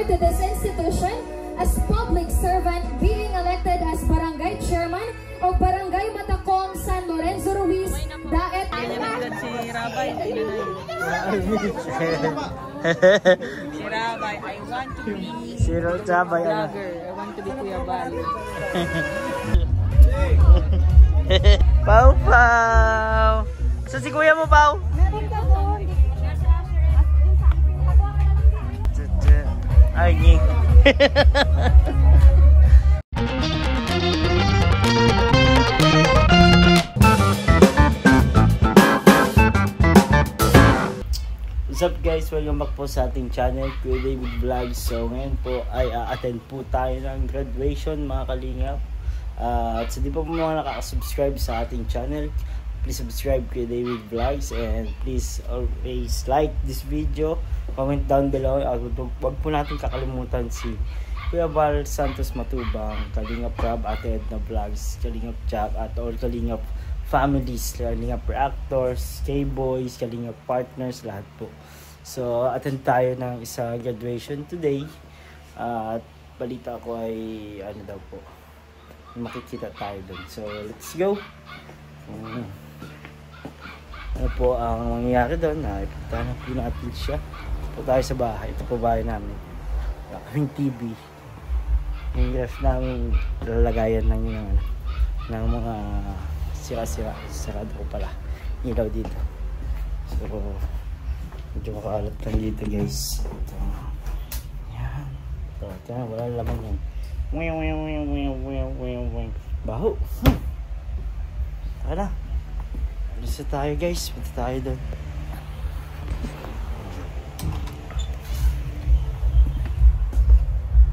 to this institution as public servant being elected as Barangay Chairman of Barangay Matacong, San Lorenzo Ruiz, Daet. Si Rabay, si Rabay, I want to be vlogger. I want to be Kuya Bali. Pau Pau! So si kuya mo, Pau? Meron ka doon. Ay, ni. What's up guys? Welcome back po sa ating channel, Kuya David Vlogs. So ngayon po ay attend po tayo ng graduation mga kalingap. At sa di pa po mga nakaka-subscribe sa ating channel, please subscribe Kuya David Vlogs and please always like this video, comment down below. Wag po natin kakalimutan si Kuya Val Santos Matubang, Kalingap Rob, Ate Edna Vlogs, Kalingap Jack at all Kalingap families, Kalingap Reactors, K-Boys, Kalingap Partners, lahat po. So attend tayo ng isa graduation today at balita ko ay ano daw po, makikita tayo dun. So let's go. Ano po ang mangyayari doon? Ipuntahan po natin siya. Po tayo sa bahay. Ito po bahay namin. Wala kaming TV. Yung ref namin lalagayan lang yun ng mga sira-sira. Sarado ko pala ilaw dito. So medyo makaalat lang dito guys. Ito. Yan. Ito wala laman yan. Baho. Tara. Alis tayo guys. Punta tayo doon.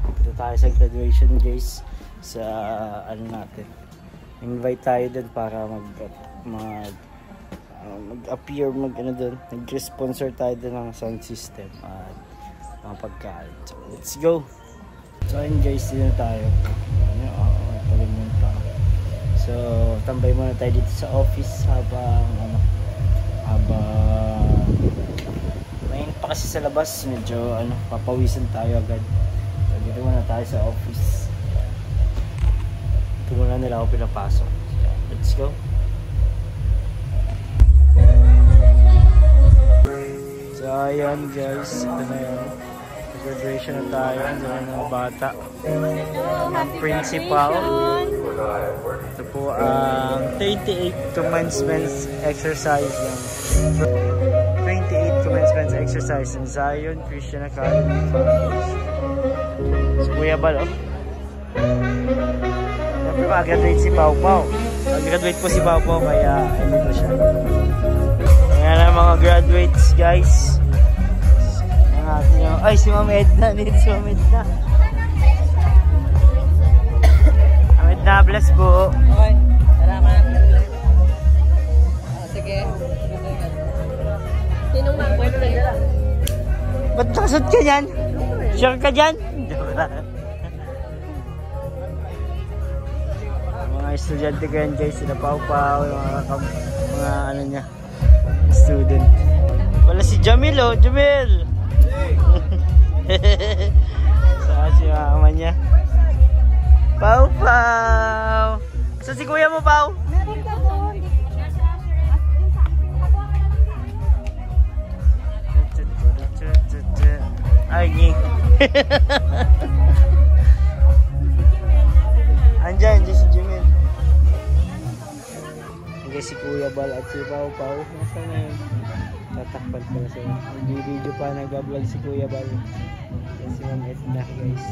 Punta tayo sa graduation guys. Sa ano natin. Invite tayo doon para mag-appear, ano doon. Nag-sponsor tayo doon ng sound system at mga pagkain. So let's go. So ayun guys, dito tayo. So tambay muna tayo dito sa office habang main pa kasi sa labas, medyo papawisan tayo agad. So dito muna tayo sa office. Ito muna nila ako pinapasok. So, let's go. So ayun guys, ito na yun. Graduation na tayo ng mga bata. Ang principal. Ito po ang 38 commencement exercise lang. 28 commencement exercise in Zion Christian Academy Foundation. So Kuya Bal, siyempre mag-graduate si Pau Pau. Mag-graduate po si Pau Pau kaya dito siya. Ayan ang mga graduates guys. Ay, si Ma'am Edna. Dito si Ma'am Edna. Ma'am Edna, bless po. Okay, salamat. Sige. Sinong mag-birthday? Ba't nakasot ka dyan? Sure ka dyan? Mga estudyante ko yan guys. Sila Pau-Pau. Mga ano niya. Student. Wala si Jamil oh. Jamil! Saan si mama niya? Pau Pau! Saan si kuya mo, Pau? Meron ka doon. Ay, ni. Andiyan si Jimmy. Andiyan si Kuya Bal at si Pau Pau. Nasaan na yun? Tatakpan pala sila. Nag-video pa, nag-vlog si Kuya Bal. Yan si Ma'am Edna guys.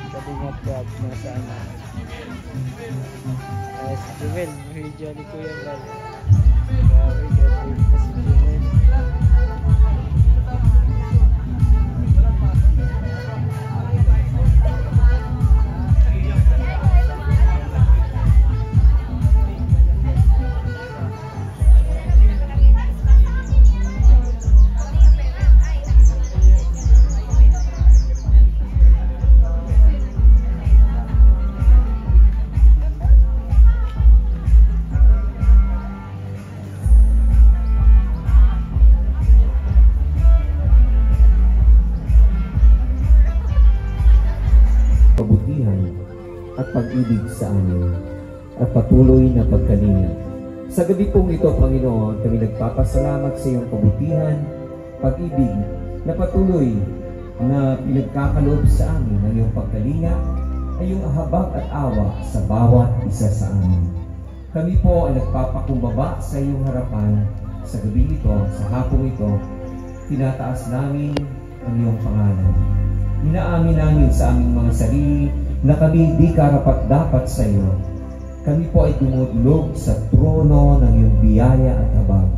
Sabi nga prop na sana. Si Jumel, video ni Kuya Bal. Grabe, grabe pa si Jumel. pag-ibig sa amin at patuloy na pagkalinga. Sa gabi pong ito, Panginoon, kami nagpapasalamat sa iyong kabutihan, pag-ibig na patuloy na pinagkakaloob sa amin ng iyong pagkalinga ay iyong habag at awa sa bawat isa sa amin. Kami po ay nagpapakumbaba sa iyong harapan sa gabi ito, sa hapong ito. Tinataas namin ang iyong pangalan. Inaamin namin sa aming mga sarili na kami di karapat-dapat sa iyo. Kami po ay dumudlog sa trono ng iyong biyaya at habag.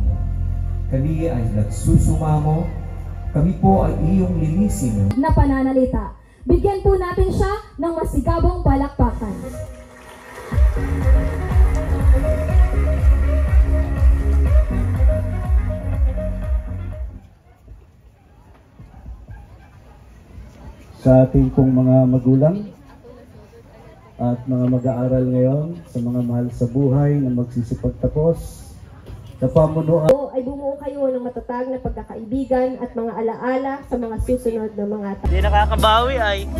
Kami ay nagsusumamo. Kami po ay iyong linisin na pananalita. Bigyan po natin siya ng masigabong palakpakan. Sa ating pong mga magulang at mga mag-aaral ngayon, sa mga mahal sa buhay na magsisipagtapos, sa pamunuan ay bumuo kayo ng matatag na pagkakaibigan at mga alaala sa mga susunod na mga taon. Hindi nakakabawi ay.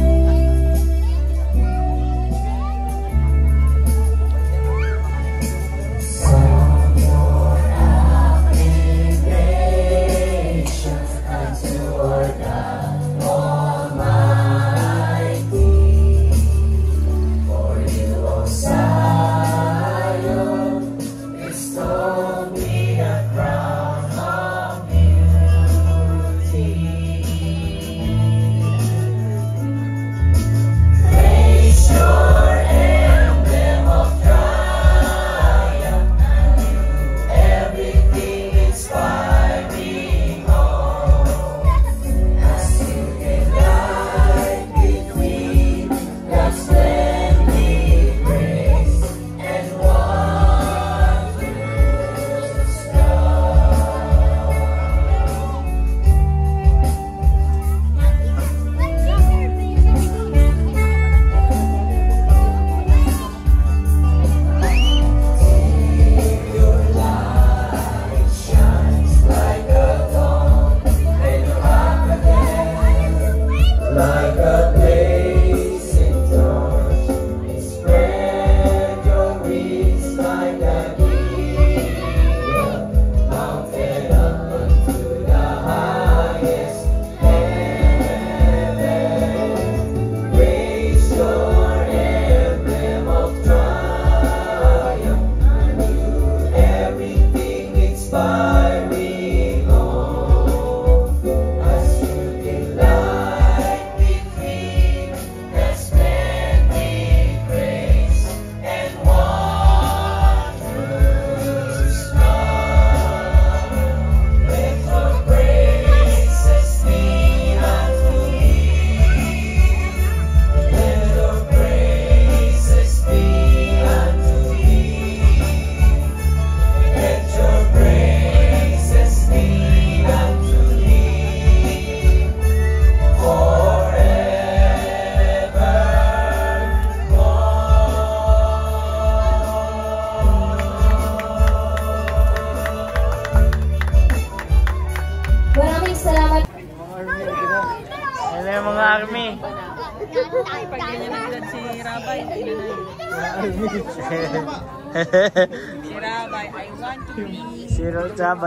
Pag ganyan nagdad si Rabay, si Rabay, I want to be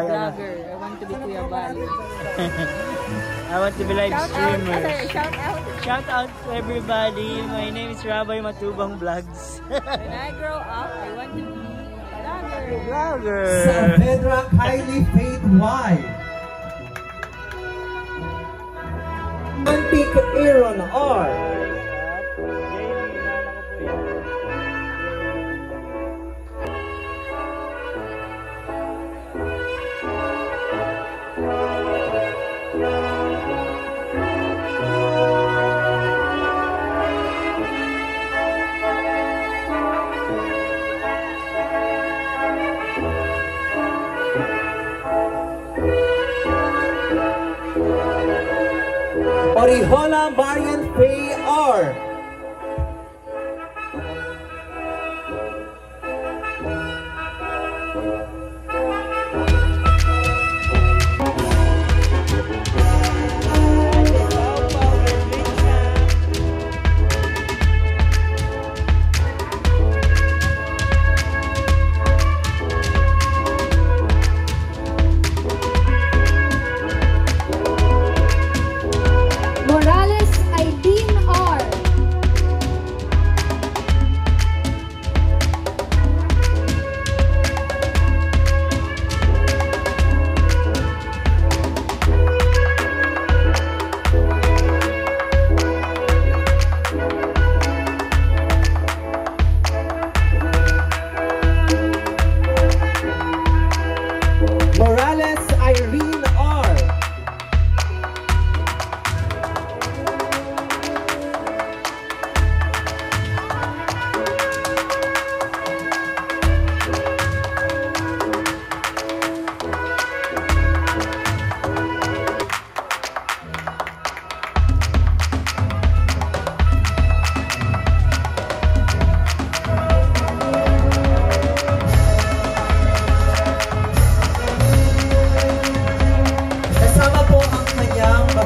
vlogger. I want to be Kuya Bali. I want to be live streamer. Shout out to everybody. My name is Rabay Matubang Vlogs. When I grow up, I want to be vlogger. Saavedra Kylie Faith Y. Antique Aaron R. Orihola Marian Faye R.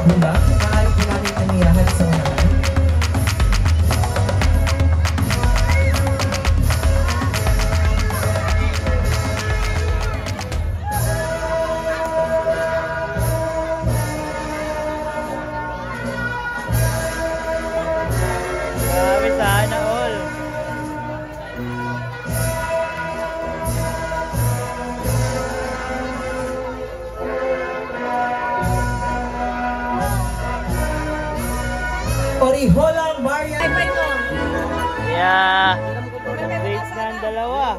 hula, maaari po namin aniyahan sa unahan. Grabe, sana all. Oriholang Marian. Yeah. Dates na ang dalawa.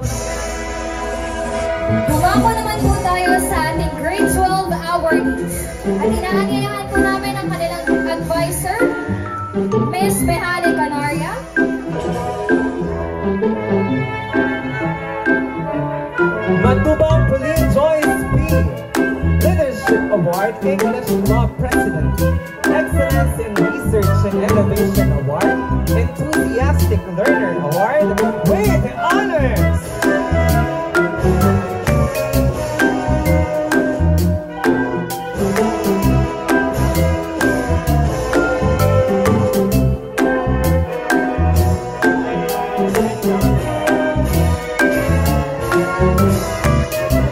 Dumako naman po tayo sa ating Grade 12 awardees. At inaanyayahan po namin ang kanilang advisor, Miss Behane Canaria. Matubang Pauline Joyce P. Leadership Award, English Law President. Excellence in Research and Innovation Award. Enthusiastic Learner Award with honors.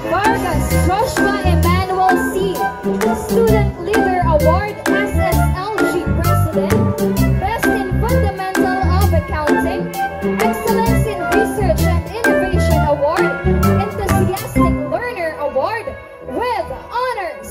Vargas Joshua Emmanuel C. Student Leader Award, SSLG President. Best in Fundamental of Accounting. Excellence in Research and Innovation Award. Enthusiastic Learner Award with honors.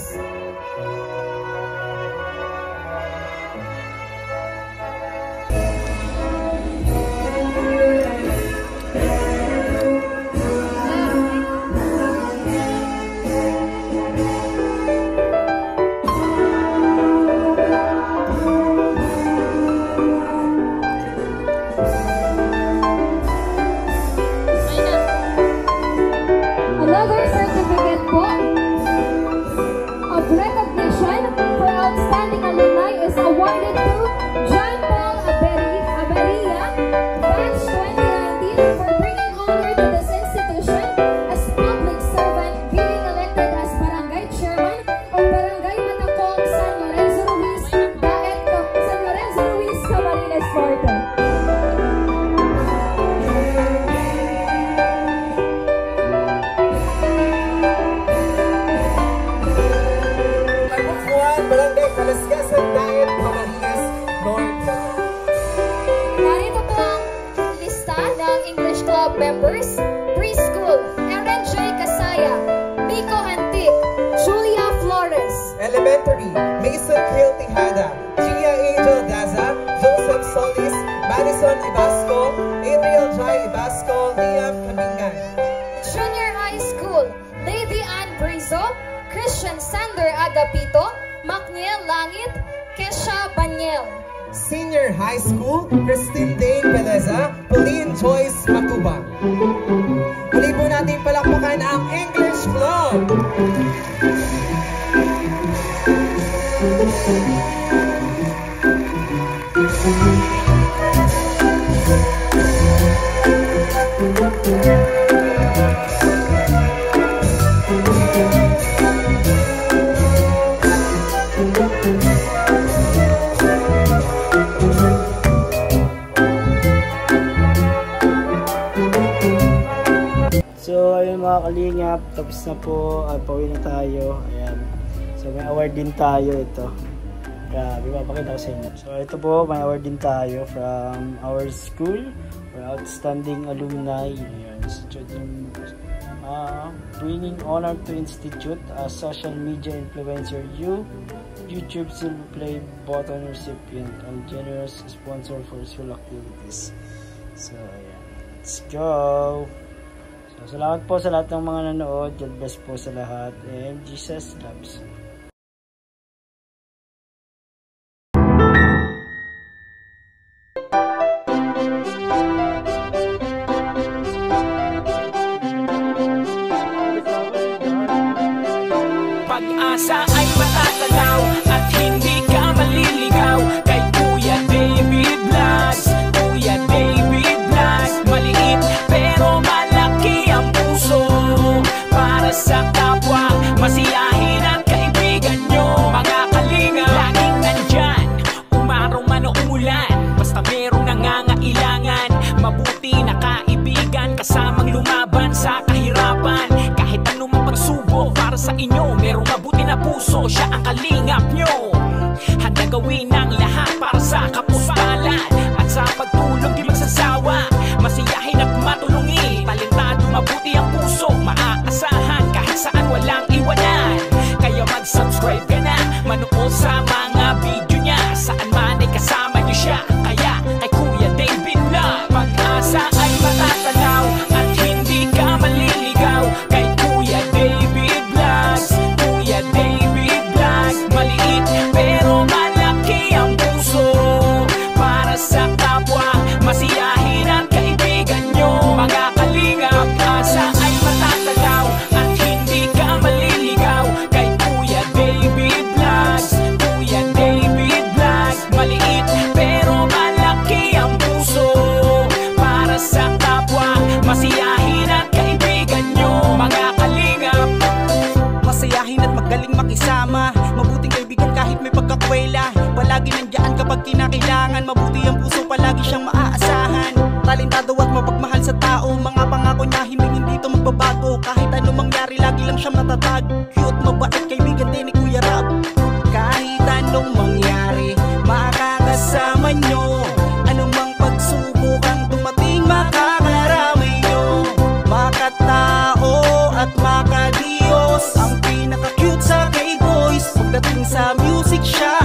Another certificate po of recognition for outstanding alumni is awarded to John Paul Aberia, Batch 2019, for bringing honor to this institution as public servant, being elected as Barangay Chairman of Barangay Matacong, San Lorenzo Ruiz, Daet, San Lorenzo Ruiz, Camarines Norte. Pagbukuan, Barangay Kalasgasan, Daet, Camarines Norte. Narito po ang lista ng English Club members. Preschool, Aaron J. Casaya, Miko Antic, Julia Flores. Elementary, Mason Kill Tejada, Gia Angel Daza, Joseph Solis, Madison Ibasco, Adriel Jai Ibasco, Liam Kamingan. Junior High School, Lady Ann Brizo, Christian Sander Agapito, Macniel Langit, Kesha Banyel. Senior High School, Christine Dane Beleza, Pauline Joyce Matuba. Muli po natin palakpakan ang English Club. So ayun mga kalingap, tapos na po, pauwi na tayo. Ayan. So may award din tayo ito. Grabe, papakita ko sa inyo. So ito po, may award din tayo from our school for outstanding alumni. Ayan. So, bringing honor to institute as social media influencer YouTube Silver Play button recipient and generous sponsor for school activities. So ayan, let's go! So, salamat po sa lahat ng mga nanood. God bless po sa lahat. And Jesus loves you. Pag-asa ay matatanaw at hindi ka maliligaw kay Kuya David Vlogs. Kuya David Vlogs, maliit pero malaki ang puso para sa kapwa, masiyahin ang kaibigan nyo, mga kalinga. Laging puso, siya ang kalingap nyo. Handa gawin ang lahat para sa kapustalan, at sa pagtulong di magsasawa, masiyahin at matulungin. Talentado, mabuti ang puso, maaasahan kahit saan walang iwanan. Kaya mag-subscribe ka na, manood sa mga video niya, saan man ay kasama niyo siya. Kaya kay Kuya David Vlog, pag-asa ay matatanaw at hindi ka maliligaw. Kay Kuya David Vlogs, Kuya David Vlog. Maliit pero malaki ang puso, para sa kapwa, masiyahin ang kaibigan nyo. Mga kalinga, pag-asa ay matatanaw at hindi ka maliligaw. Kay Kuya David Vlogs, Kuya David Vlog. Maliit pero malaki ang puso, para sa kapwa, masiyahin at kaibigan nyo. Mga kalingap, masayahin at magaling makisama, mabuting kaibigan kahit may pagkakwela. Palagi nandiyan kapag kinakailangan, mabuti ang puso, palagi siyang maaasahan. Talentado at mapagmahal sa tao, mga pangako niya hindi to magbabago. Kahit anong mangyari, lagi lang siyang matatag. Cute, mabait, kaibigan din ni Kuya Rab. Kahit anong mangyari, makakasama nyo. Anumang pagsubok ang dumating, makakaramay nyo. Makatao at makadiyos, ang pinaka-cute sa K-Boys. Pagdating sa music siya